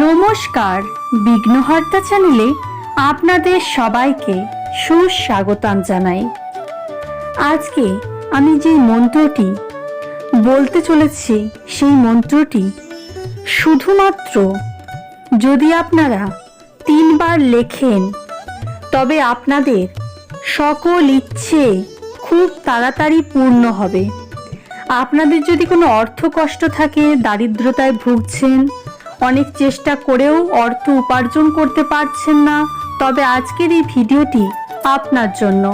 নমস্কার, বিঘ্নহর্তা চ্যানেলে আপনাদের সবাইকে সুস্বাগতম জানাই। আজকে আমি যে মন্ত্রটি বলতে চলেছি সেই মন্ত্রটি শুধুমাত্র যদি আপনারা 3 বার লেখেন তবে আপনাদের সকল ইচ্ছে খুব তাড়াতাড়ি পূর্ণ হবে। আপনাদের যদি কোনো অর্থ কষ্ট থাকে, দারিদ্রতায় ভুগছেন, অনেক চেষ্টা করেও অর্থ উপার্জন করতে পারছেন না, তবে আজকের এই ভিডিওটি আপনার জন্য।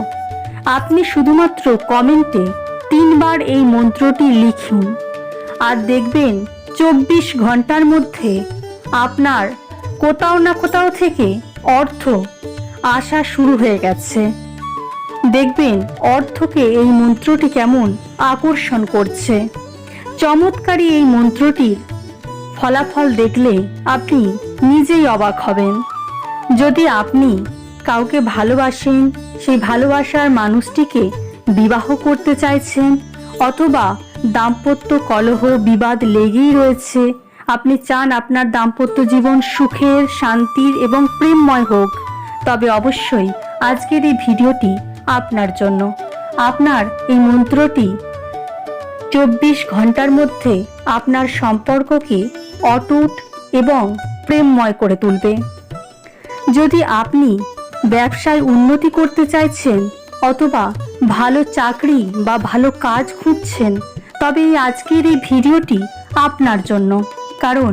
আপনি শুধুমাত্র কমেন্টে 3 বার এই মন্ত্রটি লিখুন আর দেখবেন 24 ঘন্টার মধ্যে আপনার কোথাও না কোথাও থেকে অর্থ আসা শুরু হয়ে গেছে। দেখবেন অর্থকে এই মন্ত্রটি কেমন আকর্ষণ করছে। চমৎকারী এই মন্ত্রটির ফলাফল দেখলে আপনি নিজেই অবাক হবেন। যদি আপনি কাউকে ভালোবাসেন, সেই ভালোবাসার মানুষটিকে বিবাহ করতে চাইছেন, অথবা দাম্পত্য কলহ বিবাদ লেগেই রয়েছে, আপনি চান আপনার দাম্পত্য জীবন সুখের, শান্তির এবং প্রেমময় হোক, তবে অবশ্যই আজকের এই ভিডিওটি আপনার জন্য। আপনার এই মন্ত্রটি 24 ঘন্টার মধ্যে আপনার সম্পর্ককে অটুট এবং প্রেমময় করে তুলবে। যদি আপনি ব্যবসায় উন্নতি করতে চাইছেন অথবা ভালো চাকরি বা ভালো কাজ খুঁজছেন, তবে আজকের এই ভিডিওটি আপনার জন্য। কারণ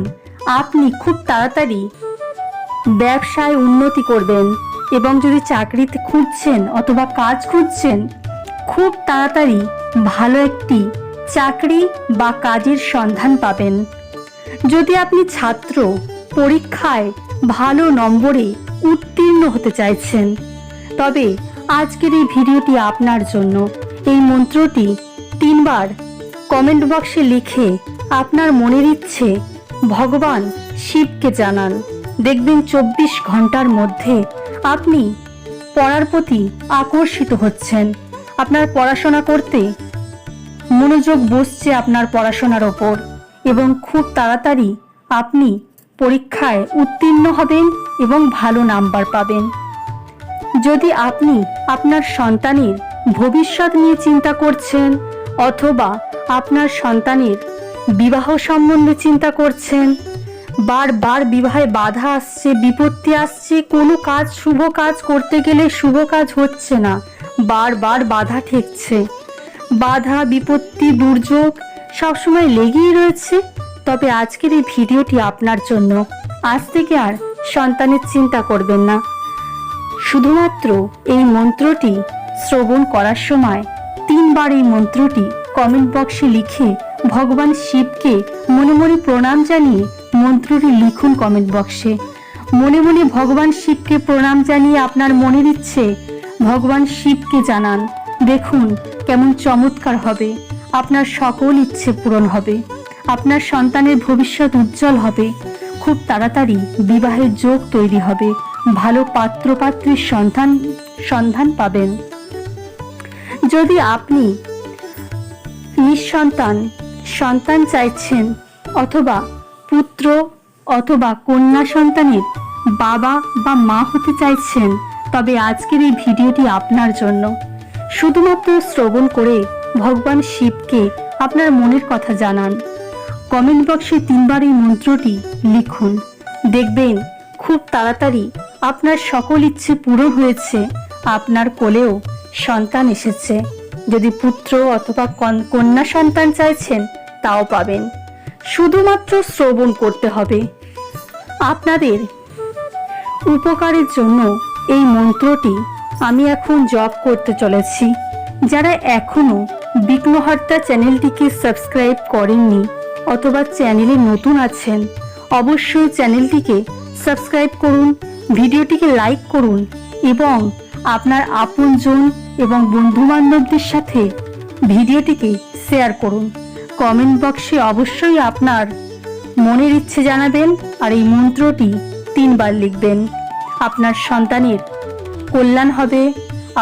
আপনি খুব তাড়াতাড়ি ব্যবসায় উন্নতি করবেন এবং যদি চাকরিতে খুঁজছেন অথবা কাজ খুঁজছেন, খুব তাড়াতাড়ি ভালো একটি চাকরি বা কাজের সন্ধান পাবেন। যদি আপনি ছাত্র, পরীক্ষায় ভালো নম্বরে উত্তীর্ণ হতে চাইছেন, তবে আজকের এই ভিডিওটি আপনার জন্য। এই মন্ত্রটি 3 বার কমেন্ট বক্সে লিখে আপনার মনের ইচ্ছে ভগবান শিবকে জানান। দেখবেন 24 ঘন্টার মধ্যে আপনি পড়ার প্রতি আকর্ষিত হচ্ছেন। আপনার পড়াশোনা করতে মনোযোগ বসছে আপনার পড়াশোনার ওপর এবং খুব তাড়াতাড়ি আপনি পরীক্ষায় উত্তীর্ণ হবেন এবং ভালো নাম্বার পাবেন। যদি আপনি আপনার সন্তানের ভবিষ্যৎ নিয়ে চিন্তা করছেন অথবা আপনার সন্তানের বিবাহ সম্বন্ধে চিন্তা করছেন, বারবার বিবাহে বাধা আসছে, বিপত্তি আসছে, কোনো কাজ শুভ কাজ করতে গেলে শুভ কাজ হচ্ছে না, বারবার বাধা ঠেকছে, বাধা বিপত্তি দুর্যোগ সবসময় লেগেই রয়েছে, তবে আজকের এই ভিডিওটি আপনার জন্য। আজ থেকে আর সন্তানের চিন্তা করবেন না। শুধুমাত্র এই মন্ত্রটি শ্রবণ করার সময় 3 বার এই মন্ত্রটি কমেন্ট বক্সে লিখে ভগবান শিবকে মনে মনে প্রণাম জানিয়ে মন্ত্রটি লিখুন কমেন্ট বক্সে। মনে মনে ভগবান শিবকে প্রণাম জানিয়ে আপনার মনের ইচ্ছে ভগবান শিবকে জানান। দেখুন কেমন চমৎকার হবে। আপনার সকল ইচ্ছে পূরণ হবে, আপনার সন্তানের ভবিষ্যৎ উজ্জ্বল হবে, খুব তাড়াতাড়ি বিবাহের যোগ তৈরি হবে, ভালো পাত্রপাত্রীর সন্ধান পাবেন। যদি আপনি নিঃসন্তান সন্তান চাইছেন অথবা পুত্র অথবা কন্যা সন্তানের বাবা বা মা হতে চাইছেন, তবে আজকের এই ভিডিওটি আপনার জন্য। শুধুমাত্র শ্রবণ করে ভগবান শিবকে আপনার মনের কথা জানান। কমেন্ট বক্সে 3 বার এই মন্ত্রটি লিখুন। দেখবেন খুব তাড়াতাড়ি আপনার সকল ইচ্ছে পূরণ হয়েছে, আপনার কোলেও সন্তান এসেছে। যদি পুত্র অথবা কন্যা সন্তান চাইছেন, তাও পাবেন। শুধুমাত্র শ্রবণ করতে হবে। আপনাদের উপকারের জন্য এই মন্ত্রটি আমি এখন জপ করতে চলেছি। যারা এখনো বিঘ্নহর্তা চ্যানেলটিকে সাবস্ক্রাইব করেননি অথবা চ্যানেলে নতুন আছেন, অবশ্যই চ্যানেলটিকে সাবস্ক্রাইব করুন, ভিডিওটিকে লাইক করুন এবং আপনার আপনজন এবং বন্ধুবান্ধবদের সাথে ভিডিওটিকে শেয়ার করুন। কমেন্ট বক্সে অবশ্যই আপনার মনের ইচ্ছে জানাবেন আর এই মন্ত্রটি 3 বার লিখবেন। আপনার সন্তানের কল্যাণ হবে,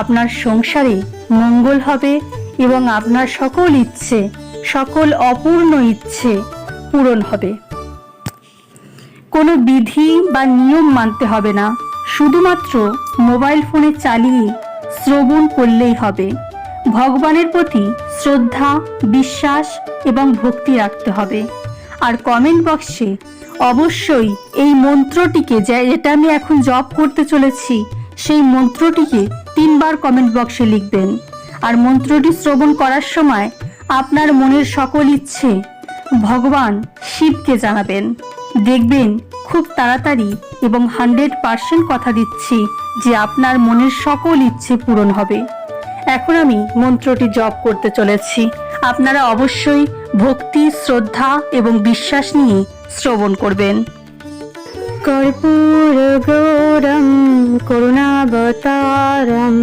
আপনার সংসারে মঙ্গল হবে এবং আপনার সকল ইচ্ছে, সকল অপূর্ণ ইচ্ছে পূরণ হবে। কোনো বিধি বা নিয়ম মানতে হবে না, শুধুমাত্র মোবাইল ফোনে চালিয়ে শ্রবণ করলেই হবে। ভগবানের প্রতি শ্রদ্ধা, বিশ্বাস এবং ভক্তি রাখতে হবে। আর কমেন্ট বক্সে অবশ্যই এই মন্ত্রটিকে, যেটা আমি এখন জপ করতে চলেছি, সেই মন্ত্রটিকে 3 বার কমেন্ট বক্সে লিখবেন। আর মন্ত্রটি শ্রবণ করার সময় আপনার মনের সকল ইচ্ছে ভগবান শিবকে জানাবেন। দেখবেন খুব তাড়াতাড়ি এবং 100% কথা দিচ্ছি যে আপনার মনের সকল ইচ্ছে পূরণ হবে। এখন আমি মন্ত্রটি জপ করতে চলেছি। আপনারা অবশ্যই ভক্তি, শ্রদ্ধা এবং বিশ্বাস নিয়ে শ্রবণ করবেন। কর্পূর গৌরম করুণাবতারম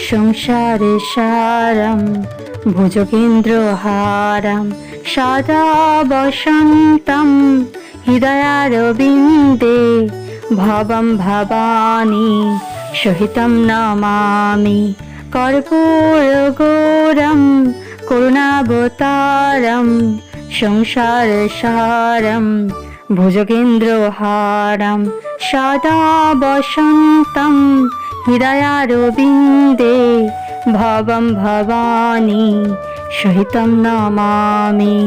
সংসারে সারম ভুজগেন্দ্রহারম সদা বসন্তম হৃদয়ারবিন্দে ভবম ভবানী সহিতম নমামি। কর্পূর গৌরম করুণাবতারম সংসার সারম ভুজগেন্দ্রহারম সদা বসন্তম হৃদয়ারবিন্দে ভবম ভবানী সহিতম নমামি।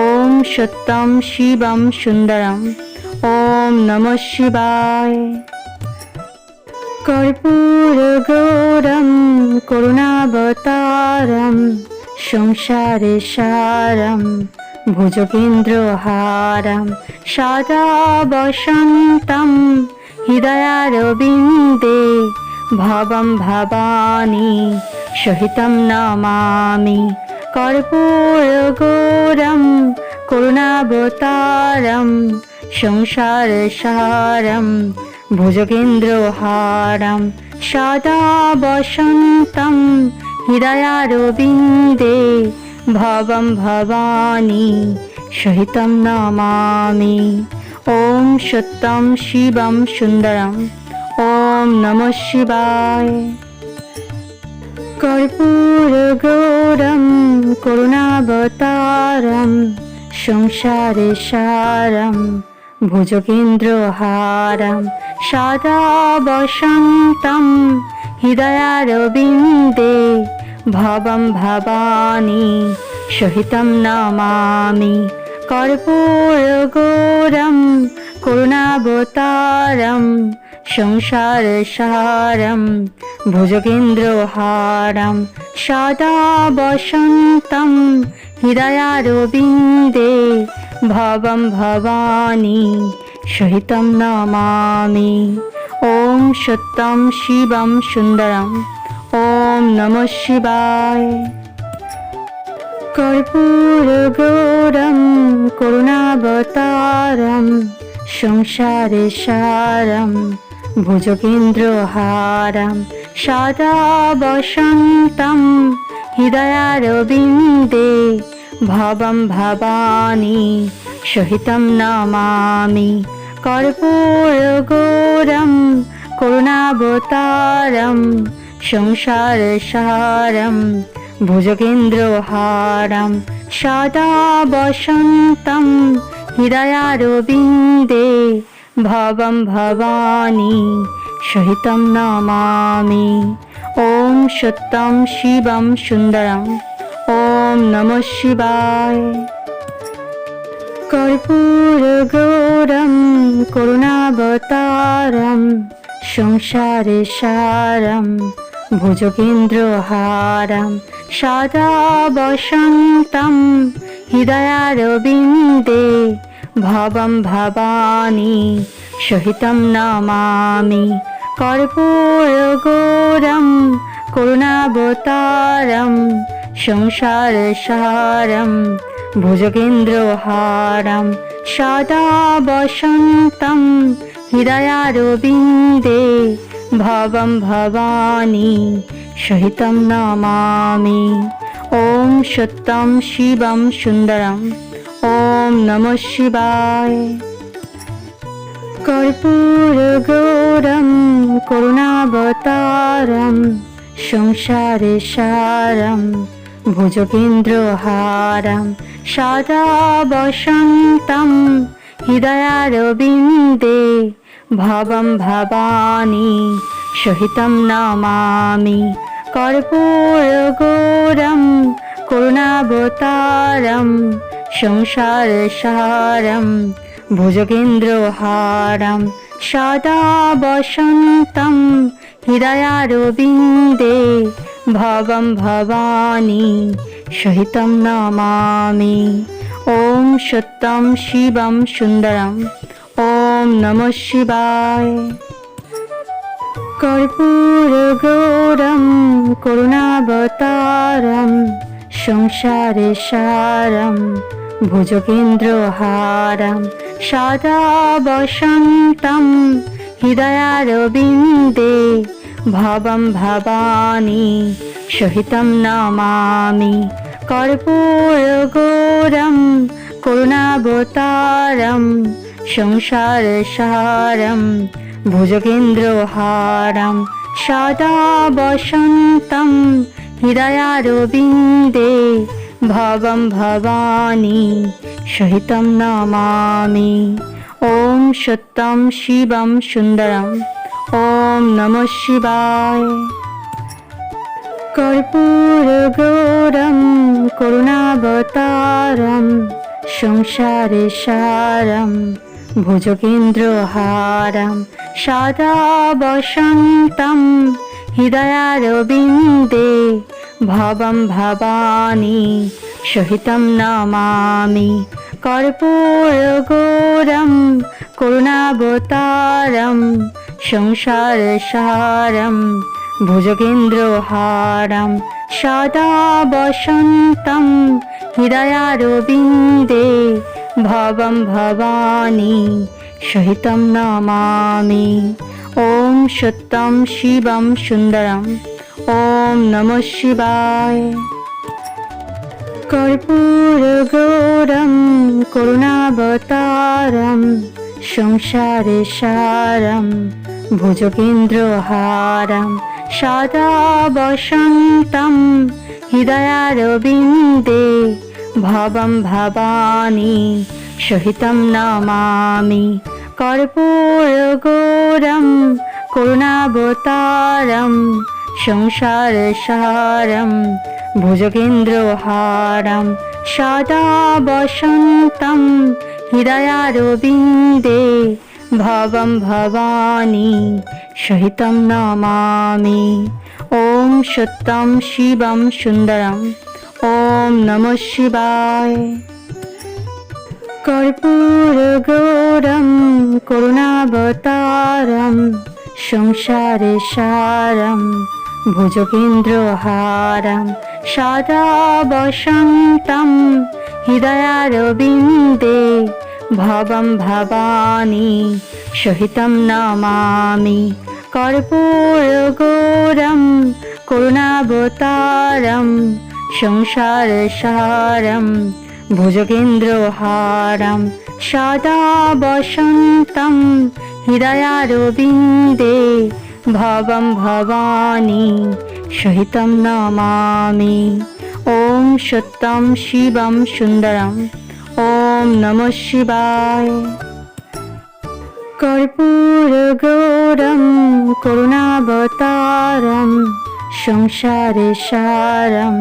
ওম সত্যম শিবম সুন্দরম। ওম নমঃ শিবায়। কর্পূর গৌরম করুণাবতারম সংসারে সারম ভুজগেন্দ্রহারম সদা বসন্তম হৃদয়ারবিন্দে ভবম ভবানী সহিতম নমামি। কর্পূর গৌরম করুণাবতারম সংসার সারম ভুজগেন্দ্রহারম সদা বসন্তম হৃদয়ারবিন্দে ভবম ভবানী সহিতম নমামি। ওম সত্যম শিবম সুন্দরম। ওম নমঃ শিবায়। কর্পূর গৌরম করুণাবতারম সংসারে সারম ভুজগেন্দ্রহারম সদা বসন্তম হৃদয়ারবিন্দে ভবম ভবানী সহিতম নমামি। কর্পূর গৌরম করুণাবতারম সংসার সারম ভুজগেন্দ্রহারম সদা বসন্তম হৃদয়ারবিন্দে ভবম ভবানী সহিতম নমামি। ওম সত্যম শিবম সুন্দরম। ওম নমঃ শিবায়। কর্পূর গৌরম করুণাবতারম সংসারে সারম ভুজগেন্দ্রহারম সদা বসন্তম হৃদয়ারবিন্দে ভবম ভবানী সহিতম নমামি। কর্পূর গৌরম করুণাবতারম সংসার সারম ভুজগেন্দ্রহারম সদা বসন্তম হৃদয়ারবিন্দে ভবম ভবানী সহিতম নমামি। ওম সত্যম শিবম সুন্দরম। ওম নমঃ শিবায়। কর্পূর গৌরম করুণাবতারম সংসারে সারম ভুজগেন্দ্রহারম সদা বসন্তম হৃদয়ারবিন্দে ভবম ভবানী সহিতম নমামি। কর্পূর গৌরম করুণাবতারম সংসার সারম ভুজগেন্দ্রহারম সদা বসন্তম হৃদয়ারবিন্দে ভবম ভবানী সহিতম নমামি। ওম সত্যম শিবম সুন্দরম। ওম নমঃ শিবায়। কর্পূর গৌরম করুণাবতারম সংসারে সারম ভুজগেন্দ্রহারম সদা বসন্তম হৃদয়ারবিন্দে ভবম ভবানী সহিতম নমামি। কর্পূরগৌরম করুণাবতারম সংসারসারম ভুজগেন্দ্রহারম সদা বসন্तं হৃদয়ারবিন্দে ভবম ভবানী সহিতম নমামি। ওম সত্যম শিবম সুন্দরম। ওম নমঃ শিবায়। কর্পূরগৌরম করুণাবতারম সংসারসারম ভুজগেন্দ্রহারম সদা বসন্तं হৃদয়ারবিন্দে ভবম ভবানী সহিতম নমামি। কর্পূরগৌরম করুণাবতারম সংসারসারম ভুজগেন্দ্রহারম সদা বসন্तं হৃদয়ারবিন্দে ভবম ভবানী সহিতম নমামি। ওম সত্যম শিবম সুন্দরম। ওম নমঃ শিবায়। কর্পূরগৌরম করুণাবতারম সংসারসারম ভুজগেন্দ্রহারম সদা বসন্तं হৃদয়ারবিন্দে ভবম ভবানী সহিতম নমামি। কর্পূরগৌরম করুণাবতারম সংসারসারম ভুজগেন্দ্রহারম সদা বসন্तं হৃদয়ারবিন্দে ভবম ভবানী সহিতম নমামি। ওম সত্যম শিবম সুন্দরম। ওম নমঃ শিবায়। কর্পূরগৌরম করুণাবতারম সংসারসারম ভুজগেন্দ্রহারম সদা বসন্तं হৃদয়ারবিন্দে ভবম ভবানী সহিতম নমামি। কর্পূরগৌরম করুণাবতারম সংসারসারম ভুজগেন্দ্রহারম সদা বসন্तं হৃদয়ারবিন্দে ভবম ভবানী সহিতম নমামি। ওম সত্যম শিবম সুন্দরম। ওম নমঃ শিবায়। কর্পূরগৌরম করুণাবতারম সংসারসারম ভুজগেন্দ্রহারম সদা বসন্तं হৃদয়ারবিন্দে ভবম ভবানী সহিতম নমামি। কর্পূরগৌরম করুণাবতারম সংসারসারম ভুজগেন্দ্রহারম সদা বসন্तं হৃদয়ারবিন্দে ভবম ভবানী সহিতম নমামি। ওম সত্যম শিবম সুন্দরম। ওম নমঃ শিবায়। কর্পূরগৌরম করুণাবতারম সংসারসারম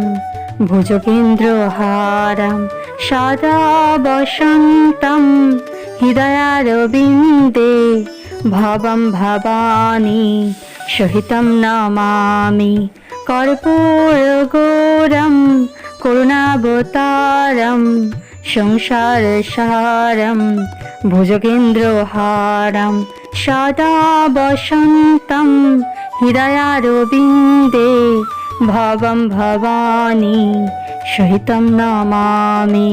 ভুজগেন্দ্রহারম সদা বসন্तं হৃদয়ারবিন্দে ভবম ভবানী সহিতম নমামি। কর্পূরগৌরম করুণাবতারম সংসারসারম ভুজগেন্দ্রহারম সদা বসন্तं হৃদয়ারবিন্দে ভবম ভবানী সহিতম নমামি।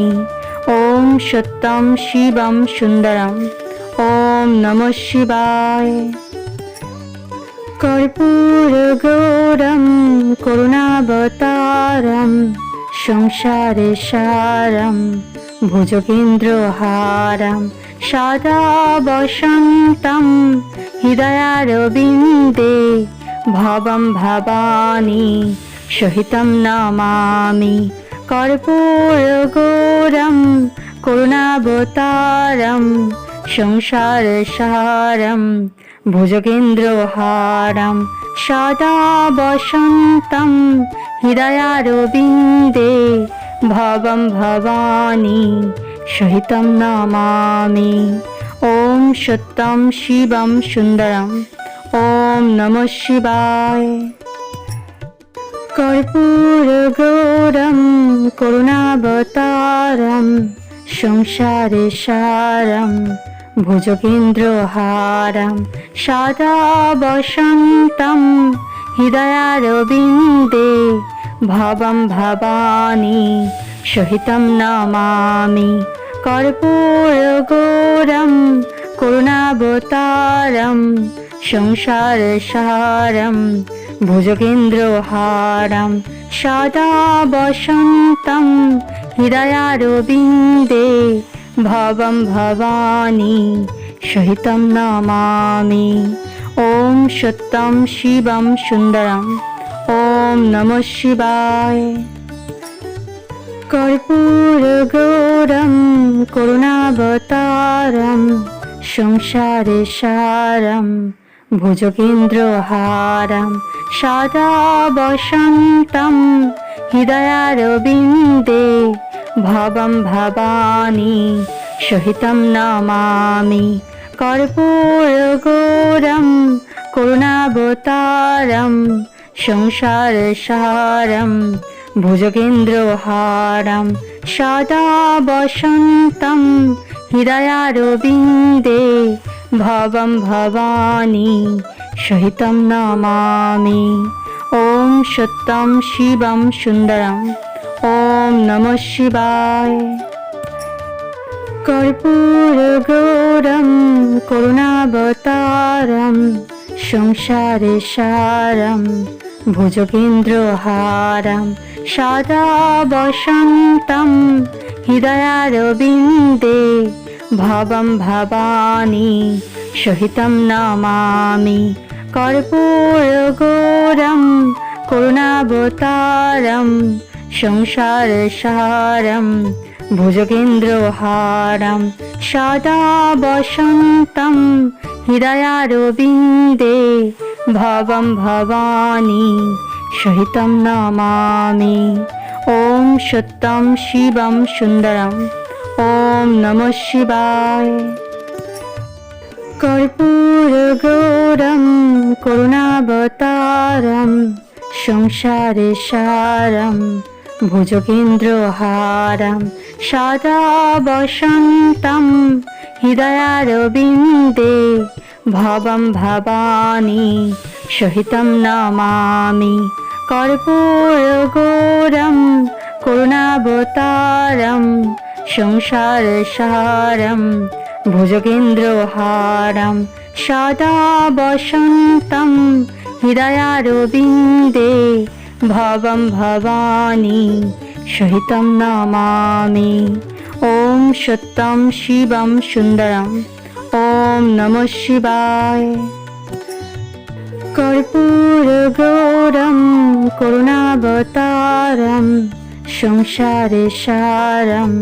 ওম সত্যম শিবম সুন্দরম। ওম নমঃ শিবায়। কর্পূরগৌরম করুণাবতারম সংসারসারম ভুজগেন্দ্রহারম সদা বসন্तं হৃদয়ারবিন্দে ভবম ভবানী সহিতম নমামি। কর্পূরগৌরম করুণাবতারম সংসারসারম ভুজগেন্দ্রহারম সদা বসন্तं হৃদয়ারবিন্দে ভবম ভবানী সহিतं নমামি। ওম সত্যম শিবম সুন্দরম। ওম নমঃ শিবায়। কর্পূরগৌরম করুণাবতারম সংসারসারম ভুজগেন্দ্রহারম সদা বসন্तं হৃদয়ারবিন্দে ভবম ভবানী সহিतं নমামি। কর্পূরগৌরম করুণাবতারম সংসারসারম ভুজগেন্দ্রহারম সদা বসন্तं হৃদয়ারবিন্দে ভবম ভবানী সহিतं নমামি। ওম সত্যম শিবম সুন্দরম। ওম নমঃ শিবায়। কর্পূরগৌরম করুণাবতারম সংসারসারম ভুজগেন্দ্রহারম সদা বসন্तं হৃদয়ারবিন্দে ভবম ভবানী সহিतं নমামি। কর্পূরগৌরম করুণাবতারম সংসারসারম ভুজগেন্দ্রহারম সদা বসন্तं হৃদয়ারবিন্দে ভবম ভবানী সহিतं নমামি। ওম সত্যম শিবম সুন্দরম। ওম নমঃ শিবায়। কর্পূরগৌরম করুণাবতারম সংসারসারম ভুজগেন্দ্রহারম সদা বসন্तं হৃদয়ারবিন্দে ভবম ভবানী সহিतं নমামি। কর্পূরগৌরম করুণাবতারম সংসারসারম ভুজগেন্দ্রহারম সদা বসন্तं হৃদয়ারবিন্দে ভবম ভবানী সহিतं নমামি। ওম সত্যম শিবম সুন্দরম। ওম নমঃ শিবায়। কর্পূরগৌরম করুণাবতারম সংসারসারম ভুজগেন্দ্রহারম সদা বসন্तं হৃদয়ারবিন্দে ভবম ভবানী সহিतं নমামি। কর্পূরগৌরম করুণাবতারম সংসারসারম ভুজগেন্দ্রহারম সদা বসন্तं হৃদয়ারবিন্দে ভবম ভবানী সহিतं নমামি। ওম সত্যম শিবম সুন্দরম। ওম নমঃ শিবায়। কর্পূরগৌরম করুণাবতারম সংসারসারম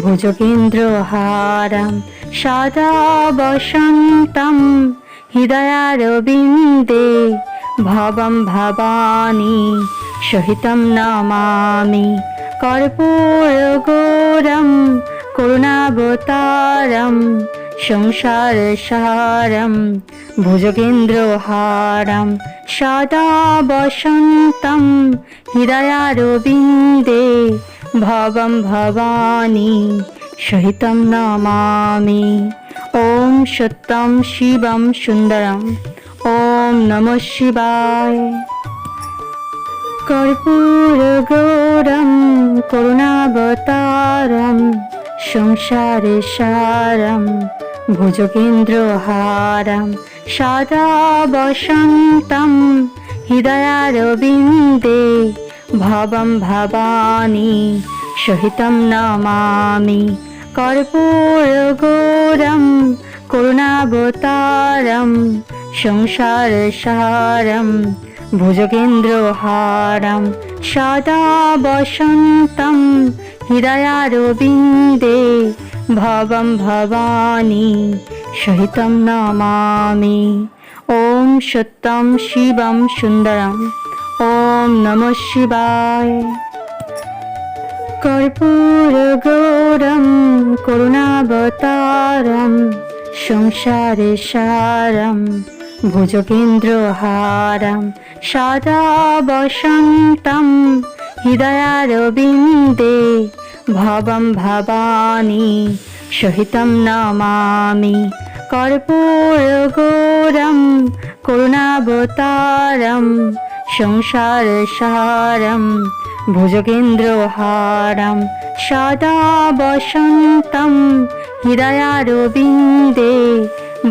ভুজগেন্দ্রহারম সদা বসন্तं হৃদয়ারবিন্দে ভবম ভবানী সহিतं নমামি। কর্পূরগৌরম করুণাবতারম সংসারসারম ভুজগেন্দ্রহারম সদা বসন্तं হৃদয়ারবিন্দে ভবম ভবানী সহিतं নমামি। ওম সত্যম শিবম সুন্দরম। ওম নমঃ শিবায়। কর্পূরগৌরম করুণাবতারম সংসারসারম ভুজগেন্দ্রহারম সদা বসন্तं হৃদয়ারবিন্দে ভবম ভবানী সহিतं নমামি। কর্পূরগৌরম করুণাবতারম সংসারসারম ভুজগেন্দ্রহারম সদা বসন্तं হৃদয়ারবিন্দে ভবম ভবানী সহিতম নমামি। ওম সত্যম শিবম সুন্দরম। ওম নমঃ শিবায়। কর্পূরগৌরম করুণাবতারম সংসারে সারম ভুজগেন্দ্রহারম সদা বসন্तं হৃদয়ারবিন্দে ভবম ভবানী সহিতম নমামি। কর্পূরগৌরম করুণাবতারম সংসারসারম ভুজগেন্দ্রহারম সদা বসন্तं হৃদয়ারবিন্দে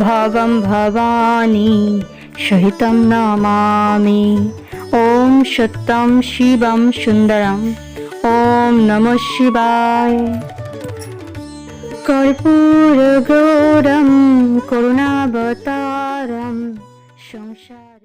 ভবম ভবানী সহিতম নমামি। ওম সত্যম শিবম সুন্দরম। ওম নমঃ শিবায়। কর্পূরগৌরম করুণাবতারম সংসার